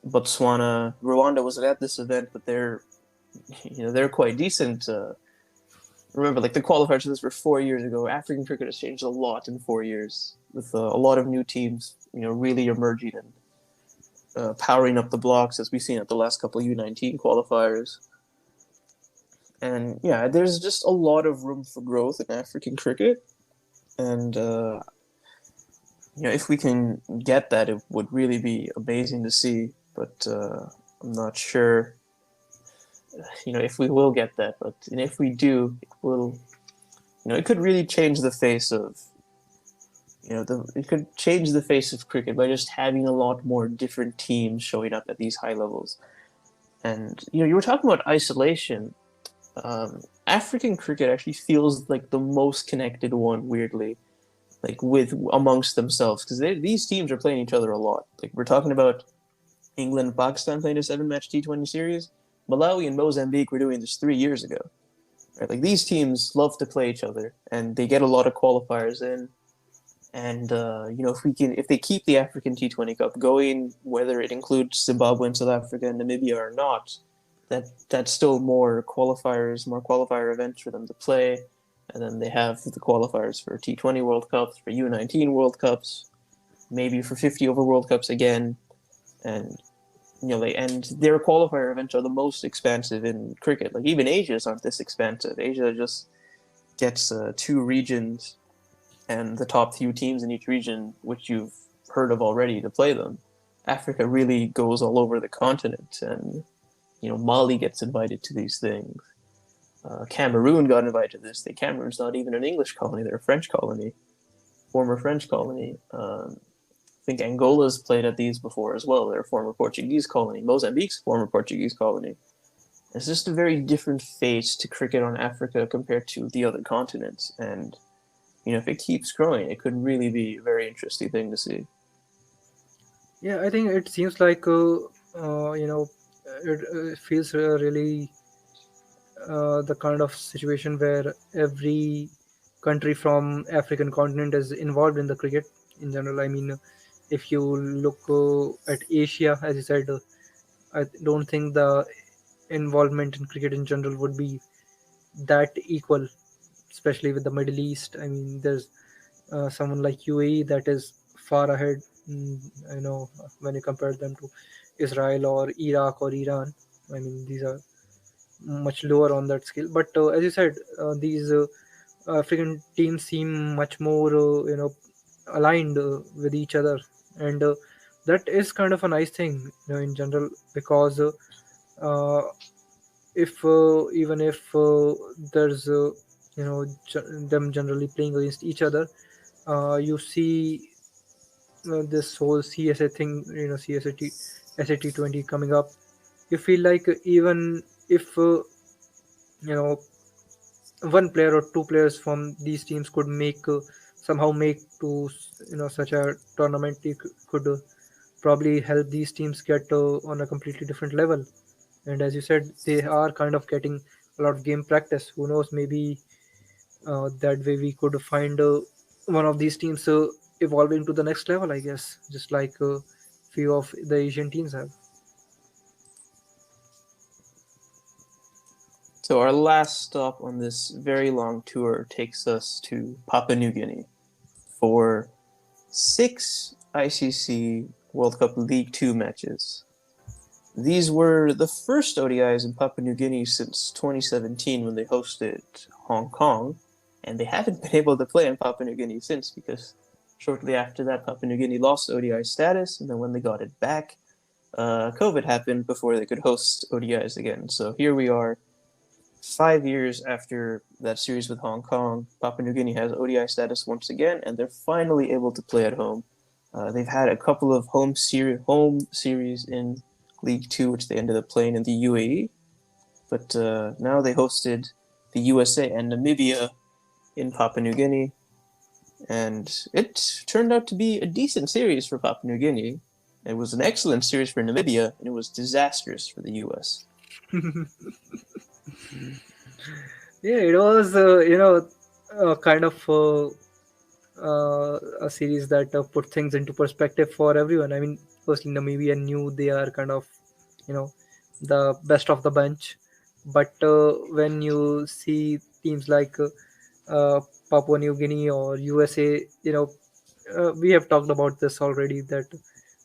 Botswana, Rwanda wasn't at this event, but they're quite decent. Remember, like the qualifiers for this were 4 years ago. African cricket has changed a lot in 4 years, with a lot of new teams, really emerging and powering up the blocks, as we've seen at the last couple of U19 qualifiers. And yeah, there's just a lot of room for growth in African cricket, and if we can get that, it would really be amazing to see. But I'm not sure, if we will get that. But and if we do, it will. It could really change the face of. It could change the face of cricket by just having a lot more different teams showing up at these high levels. And you were talking about isolation. African cricket actually feels like the most connected one, weirdly, like with amongst themselves, because these teams are playing each other a lot. Like we're talking about England and Pakistan playing a 7-match T20 series. Malawi and Mozambique were doing this 3 years ago. Right? Like these teams love to play each other, and they get a lot of qualifiers in. And if they keep the African T20 Cup going, whether it includes Zimbabwe and South Africa and Namibia or not, that's still more qualifier events for them to play. And then they have the qualifiers for T20 World Cups, for U19 World Cups, maybe for 50 over World Cups again. And and their qualifier events are the most expansive in cricket. Like even Asia's aren't this expansive. Asia just gets two regions and the top few teams in each region, which you've heard of already, to play them. Africa really goes all over the continent, and Mali gets invited to these things. Cameroon got invited to this thing. Cameroon's not even an English colony; they're a French colony, former French colony. I think Angola's played at these before as well. They're a former Portuguese colony. Mozambique's a former Portuguese colony. It's just a very different face to cricket on Africa compared to the other continents. And, if it keeps growing, it could really be a very interesting thing to see. Yeah, I think it seems like it feels really the kind of situation where every country from African continent is involved in the cricket in general. I mean, if you look at Asia, as you said, I don't think the involvement in cricket in general would be that equal, especially with the Middle East. I mean, there's someone like UAE that is far ahead, when you compare them to Israel or Iraq or Iran. I mean, these are much lower on that scale. But as you said, these African teams seem much more, aligned with each other, and that is kind of a nice thing, in general, because uh, if even if there's them generally playing against each other, you see this whole CSA thing, CSAT SAT20 coming up. You feel like even if you know one player or two players from these teams could somehow make to such a tournament, it could probably help these teams get on a completely different level. And as you said, they are kind of getting a lot of game practice. Who knows, maybe that way we could find one of these teams evolving to the next level, I guess, just like few of the Asian teams have. So our last stop on this very long tour takes us to Papua New Guinea for 6 ICC World Cup League Two matches. These were the first ODIs in Papua New Guinea since 2017 when they hosted Hong Kong, and they haven't been able to play in Papua New Guinea since because shortly after that, Papua New Guinea lost ODI status, and then when they got it back, COVID happened before they could host ODIs again. So here we are, 5 years after that series with Hong Kong. Papua New Guinea has ODI status once again, and they're finally able to play at home. They've had a couple of home series in League Two, which they ended up playing in the UAE, but now they hosted the USA and Namibia in Papua New Guinea, and it turned out to be a decent series for Papua New Guinea. It was an excellent series for Namibia, and it was disastrous for the US. Yeah, it was kind of a series that put things into perspective for everyone. I mean, firstly, Namibia knew they are kind of you know the best of the bunch, but when you see teams like Papua New Guinea or USA, we have talked about this already, that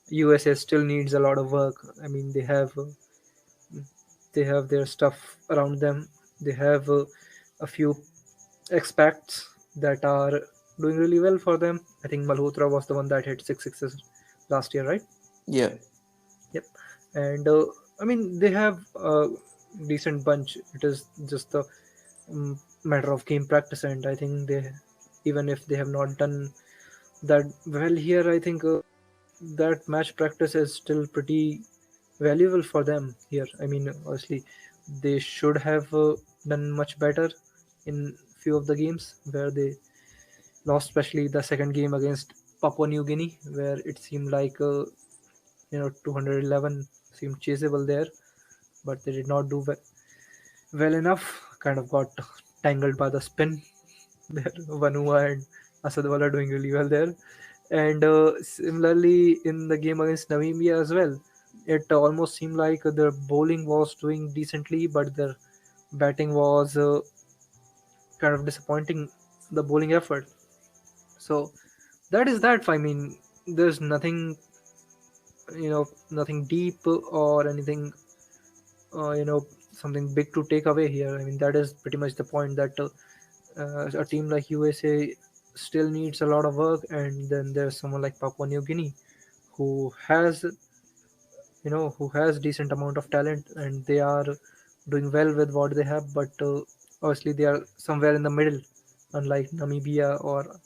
USA still needs a lot of work. I mean, they have their stuff around them. They have a few expats that are doing really well for them. I think Malhotra was the one that hit six sixes last year, right? Yeah. Yep. And I mean, they have a decent bunch. It is just a matter of game practice, and I think even if they have not done that well here, I think that match practice is still pretty valuable for them here. I mean, obviously, they should have done much better in few of the games where they lost, especially the second game against Papua New Guinea, where it seemed like 211 seemed chaseable there, but they did not do well enough. Kind of got tangled by the spin there. Vanua and Asadwala doing really well there. And similarly, in the game against Namibia as well, it almost seemed like their bowling was doing decently, but their batting was kind of disappointing, the bowling effort. So that is that. I mean, there's nothing nothing deep or anything, something big to take away here. I mean, that is pretty much the point, that a team like USA still needs a lot of work, and then there's someone like Papua New Guinea who has who has decent amount of talent, and they are doing well with what they have, but obviously they are somewhere in the middle, unlike Namibia or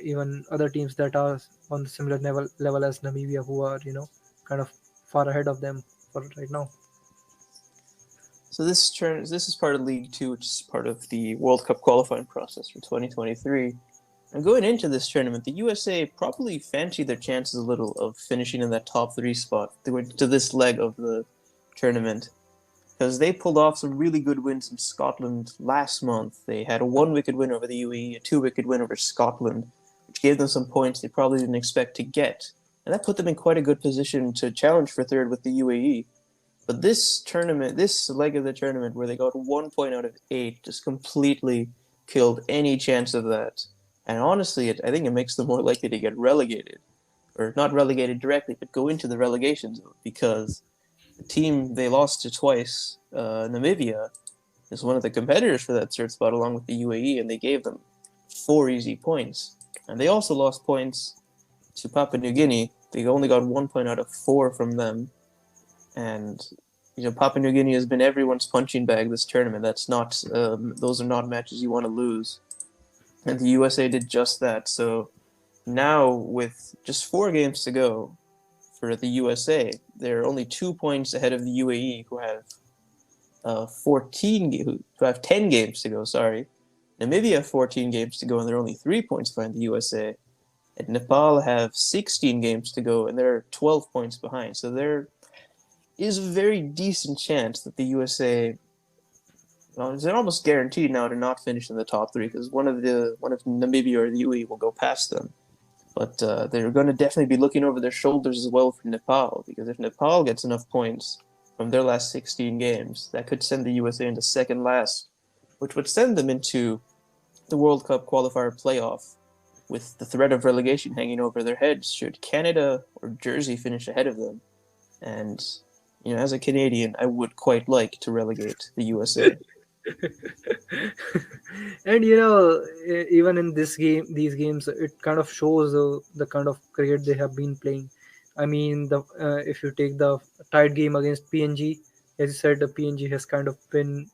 even other teams that are on the similar level as Namibia, who are kind of far ahead of them for right now. So this is part of League Two, which is part of the World Cup qualifying process for 2023. And going into this tournament, the USA probably fancied their chances a little of finishing in that top three spot to this leg of the tournament, because they pulled off some really good wins in Scotland last month. They had a 1-wicket win over the UAE, a 2-wicket win over Scotland, which gave them some points they probably didn't expect to get. And that put them in quite a good position to challenge for third with the UAE. But this leg of the tournament, where they got 1 point out of 8, just completely killed any chance of that. And honestly, I think it makes them more likely to get relegated. Or not relegated directly, but go into the relegation zone, because the team they lost to twice, Namibia, is one of the competitors for that third spot along with the UAE, and they gave them 4 easy points. And they also lost points to Papua New Guinea. They only got 1 point out of 4 from them. And Papua New Guinea has been everyone's punching bag this tournament. Those are not matches you want to lose. And the USA did just that. So now, with just 4 games to go for the USA, they're only 2 points ahead of the UAE, who have 10 games to go. Sorry, Namibia have 14 games to go, and they're only 3 points behind the USA. And Nepal have 16 games to go, and they're 12 points behind. So there is a very decent chance that the USA, they're almost guaranteed now to not finish in the top 3, because one of Namibia or the UAE will go past them. But they're going to definitely be looking over their shoulders as well for Nepal, because if Nepal gets enough points from their last 16 games, that could send the USA into second last, which would send them into the World Cup qualifier playoff, with the threat of relegation hanging over their heads should Canada or Jersey finish ahead of them. And as a Canadian, I would quite like to relegate the USA. And even in these games, it kind of shows the kind of cricket they have been playing. I mean, if you take the tied game against PNG, as you said, the PNG has kind of been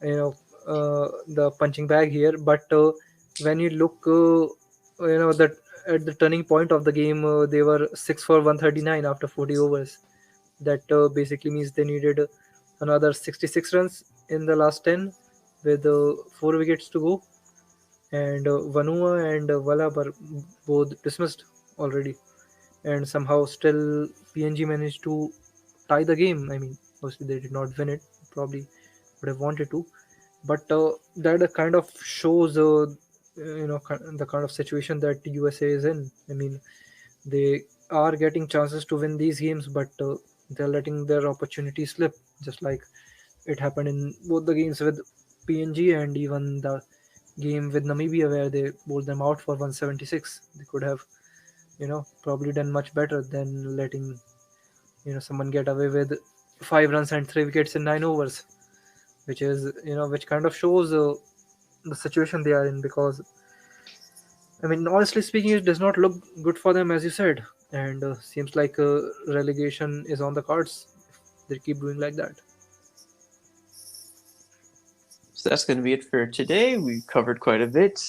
the punching bag here. But when you look that at the turning point of the game, they were 6 for 139 after 40 overs. That basically means they needed another 66 runs in the last 10, with 4 wickets to go. And Vanua and Wallab are both dismissed already. And somehow still PNG managed to tie the game. I mean, obviously they did not win it, probably would have wanted to. But that kind of shows the kind of situation that USA is in. I mean, they are getting chances to win these games, but they're letting their opportunities slip, just like it happened in both the games with PNG and even the game with Namibia, where they bowled them out for 176. They could have, probably done much better than letting, someone get away with 5 runs and 3 wickets in 9 overs, which kind of shows the situation they are in. Because, I mean, honestly speaking, it does not look good for them, as you said, and seems like relegation is on the cards if they keep doing like that. So that's going to be it for today. We covered quite a bit.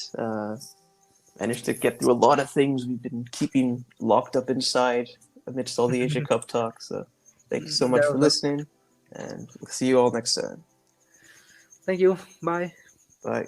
Managed to get through a lot of things we've been keeping locked up inside amidst all the Asia Cup talk. So thank you so much for listening, and we'll see you all next time. Thank you. Bye. Bye.